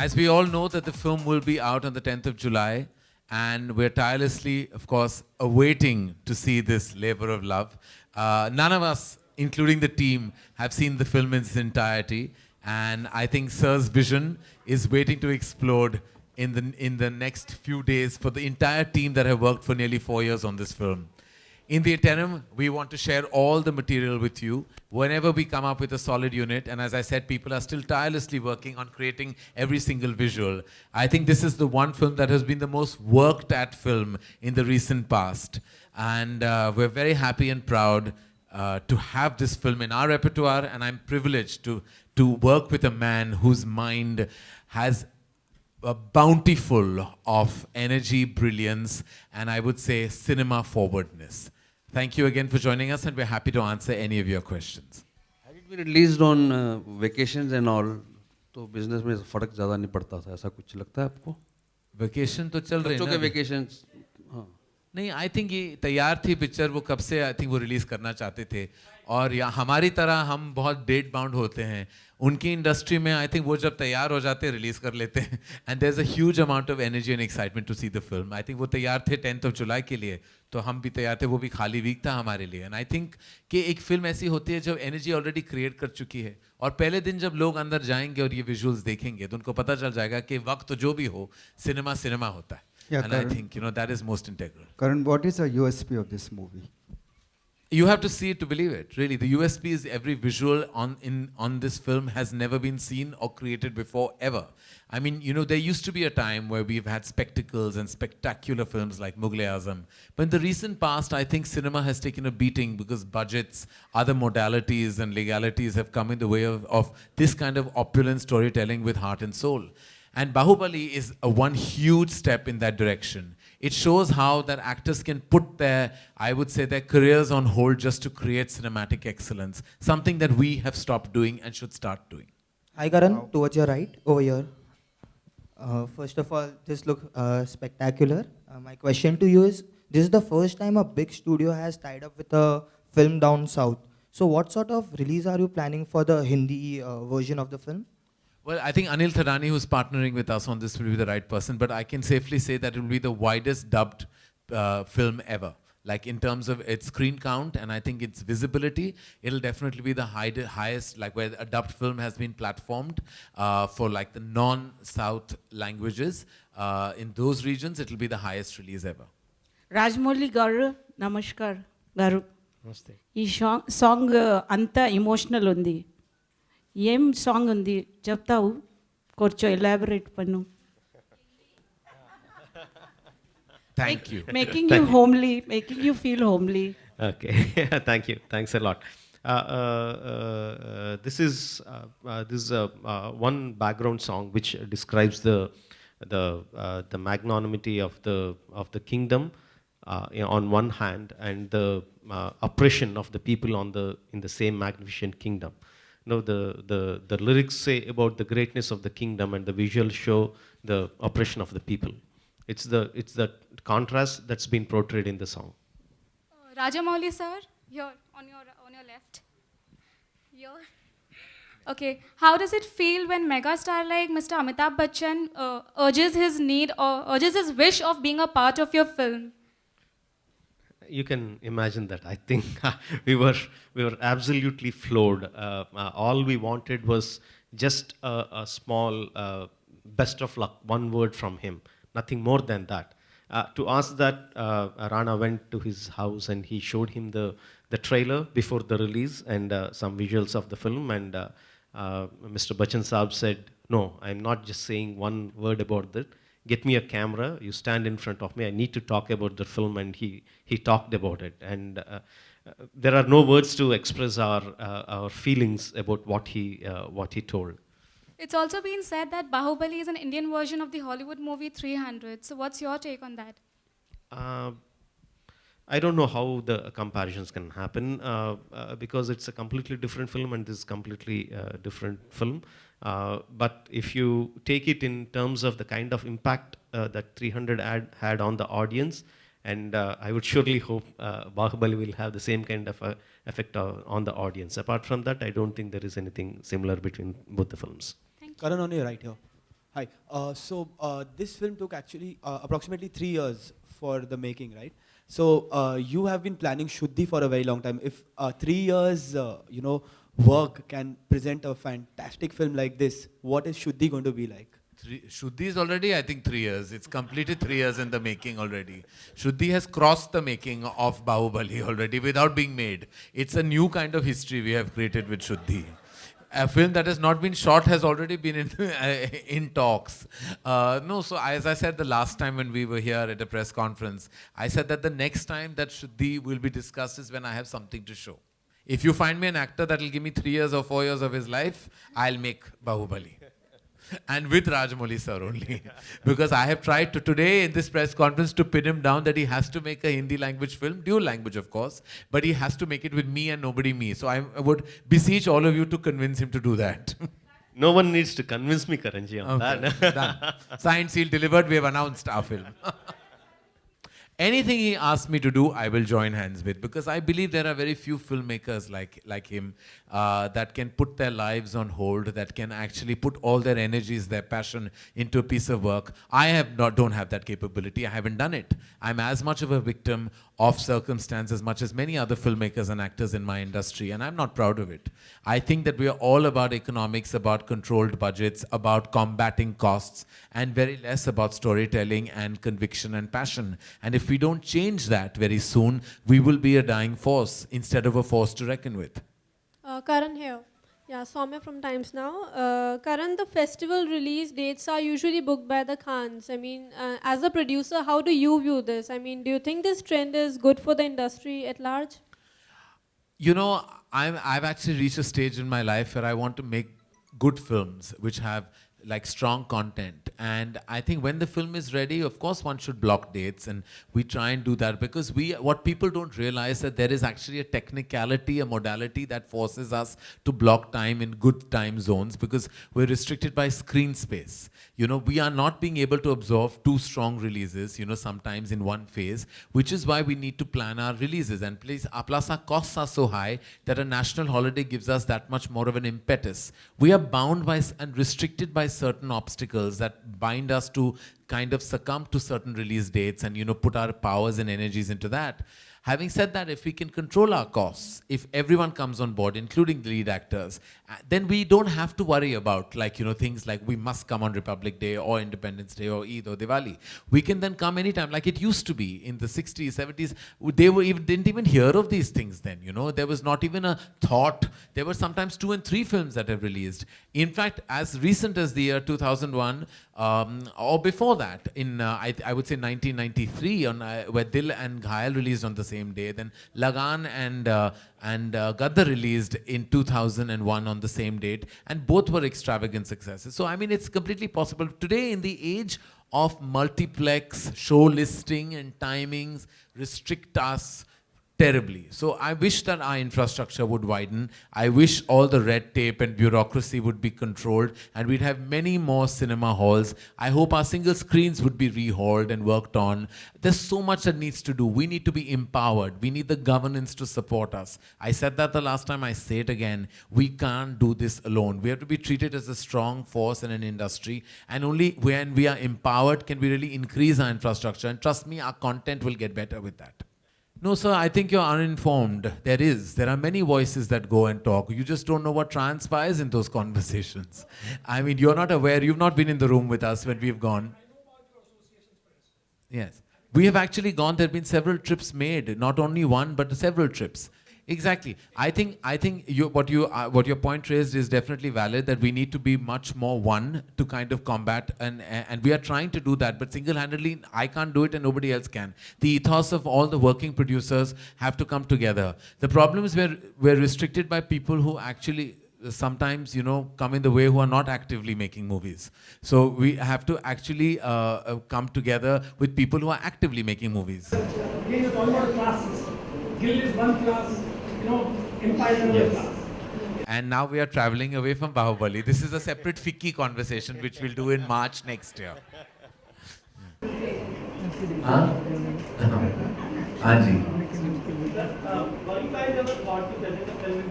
As we all know that the film will be out on the 10th of July, and we're tirelessly, of course, awaiting to see this labor of love. None of us, including the team, have seen the film in its entirety, and I think Sir's vision is waiting to explode in the next few days for the entire team that have worked for nearly 4 years on this film. In the interim, we want to share all the material with you whenever we come up with a solid unit. And as I said, people are still tirelessly working on creating every single visual. I think this is the one film that has been the most worked at film in the recent past. And we're very happy and proud to have this film in our repertoire. And I'm privileged to work with a man whose mind has bountiful of energy, brilliance, and I would say cinema forwardness. Thank you again for joining us, and we're happy to answer any of your questions. Had it been released on vacations and all, तो business में फर्क ज़्यादा नहीं पड़ता था, ऐसा कुछ लगता है आपको? Vacation तो चल रहे हैं बच्चों ना के vacations, हाँ. नहीं, आई थिंक ये तैयार थी पिक्चर, वो कब से आई थिंक वो रिलीज करना चाहते थे, और या हमारी तरह हम बहुत डेट बाउंड होते हैं. उनकी इंडस्ट्री में आई थिंक वो जब तैयार हो जाते हैं रिलीज कर लेते हैं, and there is a huge amount of energy and excitement to see the film. I think वो तैयार थे 10th of July के लिए, तो हम भी तैयार थे, वो भी खाली वीक था हमारे लिए. एंड आई थिंक कि एक फिल्म ऐसी होती है जब एनर्जी ऑलरेडी क्रिएट कर चुकी है, और पहले दिन जब लोग अंदर जाएंगे और ये विजुअल्स देखेंगे तो उनको पता चल जाएगा कि वक्त जो भी हो, सिनेमा सिनेमा होता है. Yeah, and I Karan. think that is most integral. Karan, what is the USP of this movie? You have to see it to believe it. Really, the USP is every visual on this film has never been seen or created before ever. I mean, there used to be a time where we've had spectacles and spectacular films like Mughal-e-Azam. But in the recent past, I think cinema has taken a beating because budgets, other modalities and legalities have come in the way of this kind of opulent storytelling with heart and soul. And Bahubali is one huge step in that direction. It shows how that actors can put their careers on hold just to create cinematic excellence, something that we have stopped doing and should start doing. Hi Karan, towards your right, over here. First of all, this looks spectacular. My question to you is, this is the first time a big studio has tied up with a film down south. So what sort of release are you planning for the Hindi version of the film? Well, I think Anil Thadani, who's partnering with us on this, will be the right person, but I can safely say that it will be the widest dubbed film ever. Like in terms of its screen count and I think its visibility, it'll definitely be the highest, like where a dubbed film has been platformed for like the non-South languages. In those regions, it'll be the highest release ever. Rajamouli garu, namaskar garu. Namaste. ఈ song అంతా emotional ఉంది. ఏం song ఉంది చెప్తావు, కొంచెం elaborate పన్ను. Thank you. Making you homely, making you feel homely. Okay, thank you. Thanks a lot. This is one background song which describes the magnanimity of the kingdom on one hand, and the oppression of the people in the same magnificent kingdom. The lyrics say about the greatness of the kingdom, and the visuals show the oppression of the people. It's the contrast that's been portrayed in the song. Rajamouli sir, here on your left. Here. Okay, how does it feel when megastar like Mr. Amitabh Bachchan urges his wish of being a part of your film? You can imagine that. I think we were absolutely floored. All we wanted was just a small best of luck, one word from him, nothing more than that. To ask that, Rana went to his house and he showed him the trailer before the release and some visuals of the film, and Mr. Bachchan Saab said, no, I'm not just saying one word about that. Get me a camera, you stand in front of me, I need to talk about the film. And he talked about it, and there are no words to express our feelings about what he told. It's also been said that Bahubali is an Indian version of the Hollywood movie 300. So what's your take on that? I don't know how the comparisons can happen because it's a completely different film and this is completely different film. But if you take it in terms of the kind of impact that 300 had on the audience, and I would surely hope Bahubali will have the same kind of effect on the audience. Apart from that, I don't think there is anything similar between both the films. Karan, on your right here. Hi. This film took actually approximately 3 years for the making, right? So you have been planning Shuddhi for a very long time. If 3 years, work can present a fantastic film like this, what is Shuddhi going to be like? Shuddhi is already, I think, 3 years. It's completed 3 years in the making already. Shuddhi has crossed the making of Bahubali already without being made. It's a new kind of history we have created with Shuddhi. A film that has not been shot has already been in, in talks. No, so as I said the last time when we were here at a press conference, I said that the next time that Shuddhi will be discussed is when I have something to show. If you find me an actor that will give me 3 years or 4 years of his life, I'll make Bahubali. And with Rajamouli sir only. Because I have tried to today in this press conference to pin him down that he has to make a Hindi language film, dual language of course, but he has to make it with me and nobody me. So I would beseech all of you to convince him to do that. No one needs to convince me, Karanji, on that. Done. Signed, sealed, delivered, we have announced our film. Anything he asks me to do, I will join hands with, because I believe there are very few filmmakers like him that can put their lives on hold, that can actually put all their energies, their passion into a piece of work. Don't have that capability. I haven't done it. I'm as much of a victim of circumstance as much as many other filmmakers and actors in my industry, and I'm not proud of it. I think that we are all about economics, about controlled budgets, about combating costs, and very less about storytelling and conviction and passion. And if we don't change that very soon, we will be a dying force instead of a force to reckon with. Karan here. Yeah, Soumya from Times Now. Karan, the festival release dates are usually booked by the Khans. I mean, as a producer, how do you view this? I mean, do you think this trend is good for the industry at large? You know, I've actually reached a stage in my life where I want to make good films which have like strong content, and I think when the film is ready, of course one should block dates, and we try and do that, because what people don't realize that there is actually a technicality, a modality that forces us to block time in good time zones, because we're restricted by screen space. You know, we are not being able to absorb two strong releases, you know, sometimes in one phase, which is why we need to plan our releases. And plus our costs are so high that a national holiday gives us that much more of an impetus. We are bound by and restricted by certain obstacles that bind us to kind of succumb to certain release dates and, you know, put our powers and energies into that. Having said that, if we can control our costs, if everyone comes on board, including the lead actors, then we don't have to worry about, like, you know, things like we must come on Republic Day or Independence Day or Eid or Diwali. We can then come anytime, like it used to be in the 60s, 70s. They didn't even hear of these things then, you know. There was not even a thought. There were sometimes 2 and 3 films that have released. In fact, as recent as the year 2001, or before that, in I would say 1993, where Dil and Ghayal released on the same day, then Lagan and Gaddar released in 2001 on the same date, and both were extravagant successes. So I mean, it's completely possible today, in the age of multiplex show listing and timings restrict us terribly. So I wish that our infrastructure would widen. I wish all the red tape and bureaucracy would be controlled, and we'd have many more cinema halls. I hope our single screens would be rehauled and worked on. There's so much that needs to do. We need to be empowered. We need the governance to support us. I said that the last time, I say it again. We can't do this alone. We have to be treated as a strong force in an industry, and only when we are empowered can we really increase our infrastructure. And trust me, our content will get better with that. No, sir, I think you're uninformed. There are many voices that go and talk. You just don't know what transpires in those conversations. I mean, you're not aware. You've not been in the room with us when we've gone. Yes. We have actually gone. There have been several trips made. Not only one, but several trips. Exactly. I think what your point raised is definitely valid, that we need to be much more one to kind of combat, and we are trying to do that, but single-handedly I can't do it and nobody else can. The ethos of all the working producers have to come together. The problem is we're restricted by people who actually sometimes, you know, come in the way, who are not actively making movies. So we have to actually come together with people who are actively making movies. Here is one more classes. Guild is one class, you know, Empire another class. And now we are traveling away from Bahubali. This is a separate FICCI conversation which we'll do in March next year. Were you guys ever thought to present a film in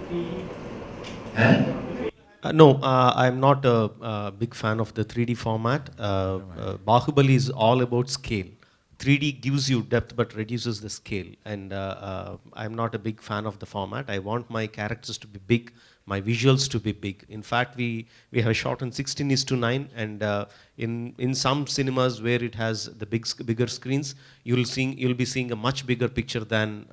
PE? No, I'm not a big fan of the 3D format. Bahubali is all about scale. 3D gives you depth but reduces the scale. And I'm not a big fan of the format. I want my characters to be big, my visuals to be big. In fact, we have shot in 16:9, and in some cinemas where it has the bigger screens, you'll be seeing a much bigger picture than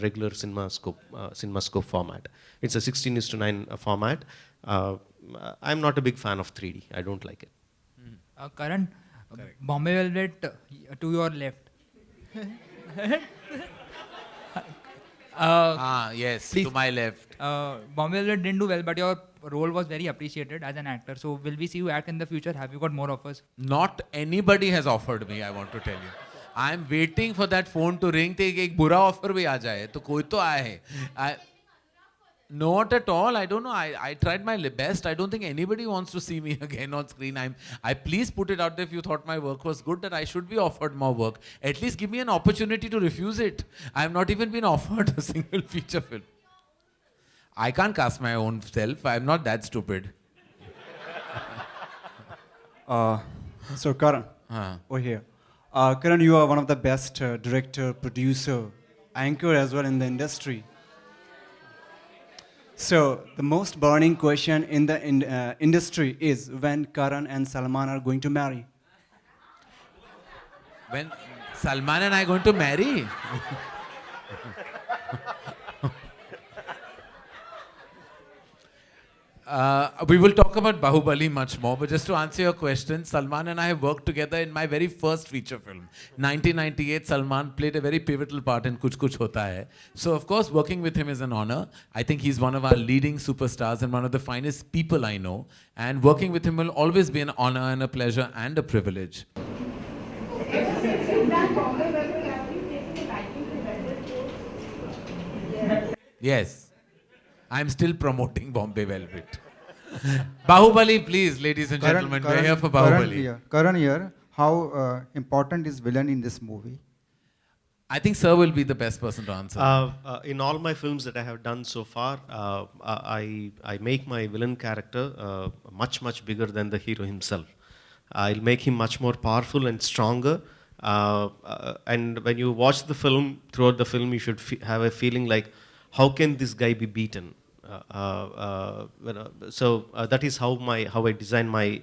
regular CinemaScope format. It's a 16:9 format. I'm not a big fan of 3D. I don't like it. Karan, Bombay Velvet to your left. Yes, Please. to my left. Bombay Velvet didn't do well, but your role was very appreciated as an actor. So will we see you act in the future? Have you got more offers? Not anybody has offered me, I want to tell you. I'm waiting for that phone to ring. एक बुरा offer भी आ जाए तो कोई तो आए है. Not at all. I don't know. I tried my best. I don't think anybody wants to see me again on screen. I please put it out there if you thought my work was good, that I should be offered more work. At least give me an opportunity to refuse it. I have not even been offered a single feature film. I can't cast my own self. I'm not that stupid. So Karan, over here. Karan, you are one of the best director, producer, anchor as well in the industry. So the most burning question in the industry is when Karan and Salman are going to marry. When Salman and I are going to marry? We will talk about Bahubali much more, but just to answer your question, Salman and I have worked together in my very first feature film. 1998, Salman played a very pivotal part in Kuch Kuch Hota Hai. So, of course, working with him is an honor. I think he's one of our leading superstars and one of the finest people I know. And working with him will always be an honor and a pleasure and a privilege. Yes. I'm still promoting Bombay Velvet. Bahubali, please, ladies and gentlemen. We're here for Bahubali. Karan here. How important is villain in this movie? I think Sir will be the best person to answer. In all my films that I have done so far, I make my villain character much bigger than the hero himself. I'll make him much more powerful and stronger. And when you watch the film, throughout the film, you should have a feeling like, how can this guy be beaten? So that is how I design my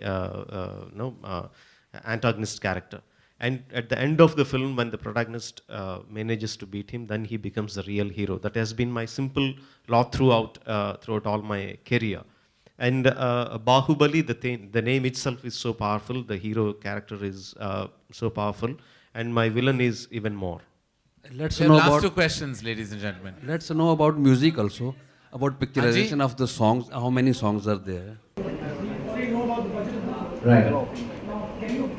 antagonist character. And at the end of the film, when the protagonist manages to beat him, then he becomes the real hero. That has been my simple law throughout all my career. And Bahubali, the name itself is so powerful. The hero character is so powerful, and my villain is even more. Let's know last about two questions, ladies and gentlemen. Let's know about music also, about picturization of the songs. How many songs are there? Right. Now, can you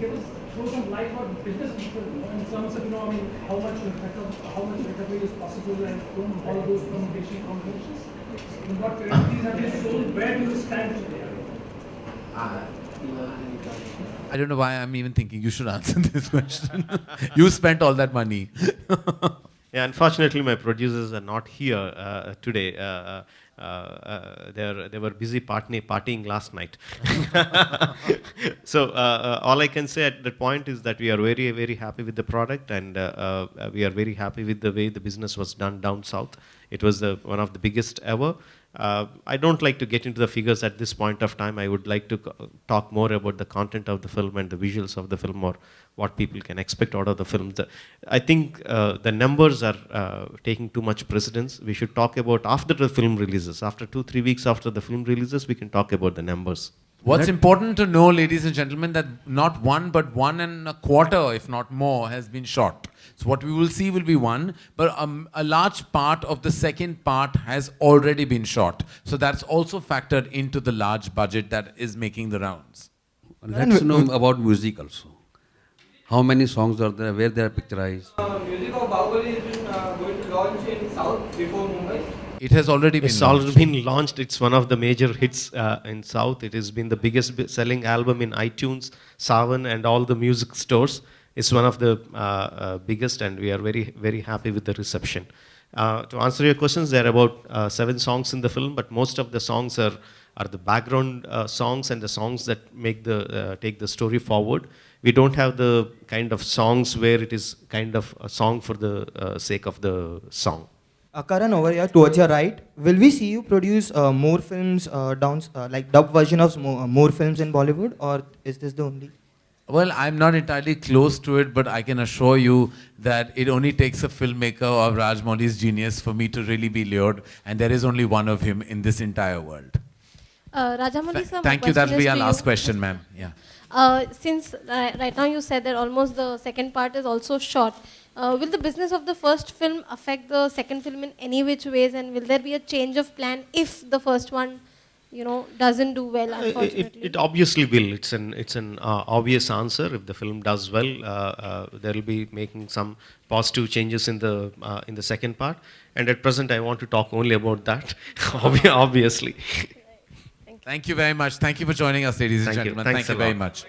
throw some light on business people in terms of, how much recovery is possible and all those permutation combinations? In what currencies have been sold? Where do you stand today? I don't know why I'm even thinking you should answer this question. You spent all that money. Yeah, unfortunately, my producers are not here today. They were busy partying last night. So all I can say at that point is that we are very happy with the product, and we are very happy with the way the business was done down south. It was one of the biggest ever. I don't like to get into the figures at this point of time. I would like to talk more about the content of the film and the visuals of the film, or what people can expect out of the film. I think the numbers are taking too much precedence. We should talk about after the film releases. After 2-3 weeks after the film releases, we can talk about the numbers. What's important to know, ladies and gentlemen, that not one, but 1.25, if not more, has been shot. So what we will see will be one, but a large part of the second part has already been shot. So that's also factored into the large budget that is making the rounds. Let's know about music also. How many songs are there? Where they are picturized? Music of Bahubali is going to launch in South before Mumbai. It has already been It's already been launched. It's one of the major hits in South. It has been the biggest selling album in iTunes, Savan, and all the music stores. It's one of the biggest, and we are very happy with the reception. To answer your questions, there are about 7 songs in the film, but most of the songs are are the background songs and the songs that make the take the story forward. We don't have the kind of songs where it is kind of a song for the sake of the song. Karan, over here towards your right, will we see you produce more films, like dub version of more films in Bollywood, or is this the only? Well, I'm not entirely close to it, but I can assure you that it only takes a filmmaker of Rajamouli's genius for me to really be lured, and there is only one of him in this entire world. Rajamouli sir, Thank you. That will be our last question, ma'am. Yeah. Since right now you said that almost the second part is also short, will the business of the first film affect the second film in any which ways, and will there be a change of plan if the first one, doesn't do well, unfortunately? It obviously will. It's an obvious answer. If the film does well, there will be making some positive changes in the second part. And at present, I want to talk only about that. Obviously. Thank you very much. Thank you for joining us, ladies and gentlemen. Thank you very much.